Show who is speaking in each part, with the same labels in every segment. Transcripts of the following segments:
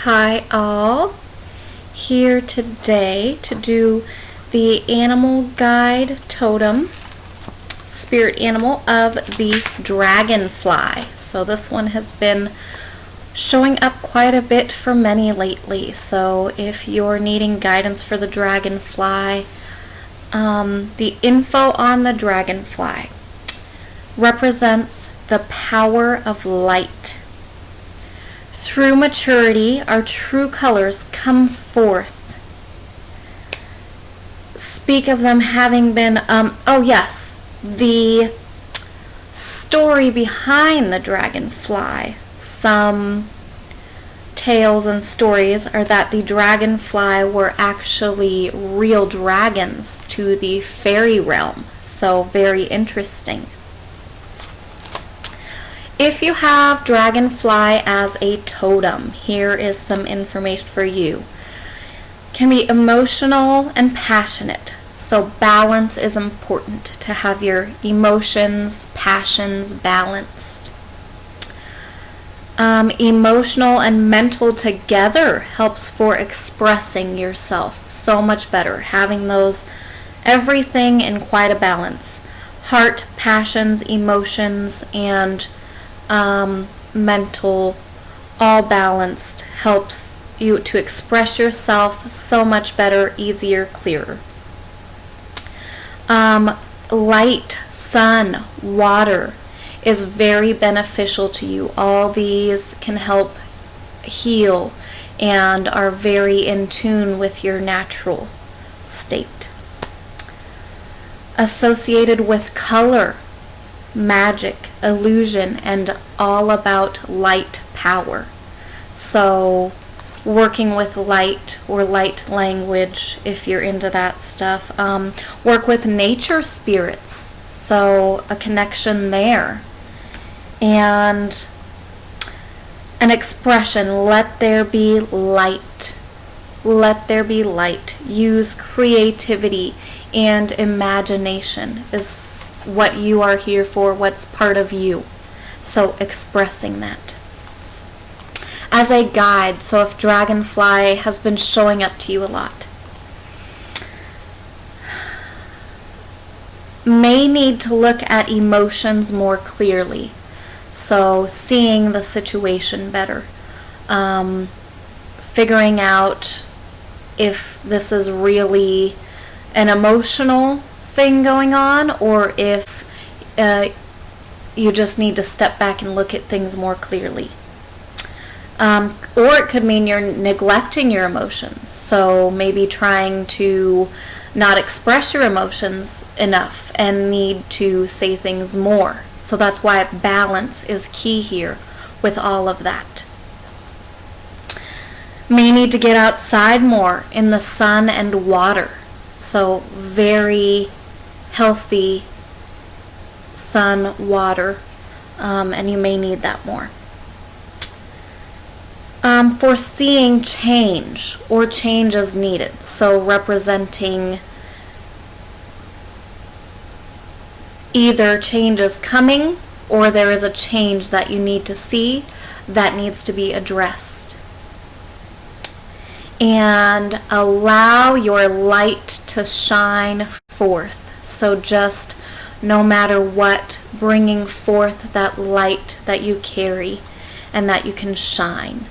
Speaker 1: Hi all, here today to do the animal guide totem, spirit animal of the dragonfly. So this one has been showing up quite a bit for many lately. So if you're needing guidance for the dragonfly, the info on the dragonfly represents the power of light. Through maturity, our true colors come forth. Speak of them having been, oh yes, the story behind the dragonfly. Some tales and stories are that the dragonfly were actually real dragons to the fairy realm. So very interesting. If you have dragonfly as a totem, here is some information for you. Can be emotional and passionate, so balance is important to have your emotions, passions balanced. Emotional and mental together helps for expressing yourself so much better, having those everything in quite a balance. Heart, passions, emotions, and mental, all balanced, helps you to express yourself so much better, easier, clearer. Light, sun, water is very beneficial to you. All these can help heal and are very in tune with your natural state. Associated with color, magic, illusion, and all about light power. So working with light or light language, if you're into that stuff. Work with nature spirits, so a connection there. And an expression, let there be light. Let there be light. Use creativity and imagination is what you are here for, what's part of you. So expressing that. As a guide, so if dragonfly has been showing up to you a lot, may need to look at emotions more clearly. So seeing the situation better. Figuring out if this is really an emotional thing going on, or if you just need to step back and look at things more clearly. Or it could mean you're neglecting your emotions, so maybe trying to not express your emotions enough and need to say things more. So that's why balance is key here with all of that. May need to get outside more in the sun and water. So very healthy sun, water, and you may need that more. Foreseeing change or change as needed, so representing either change is coming or there is a change that you need to see that needs to be addressed. And allow your light to shine forth. So just no matter what, bringing forth that light that you carry and that you can shine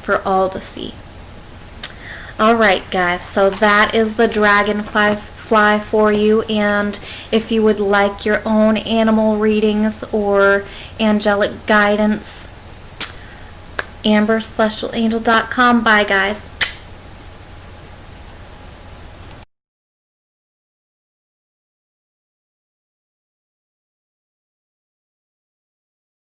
Speaker 1: for all to see. Alright guys, so that is the dragonfly for you, and if you would like your own animal readings or angelic guidance, ambercelestialangel.com. Bye guys.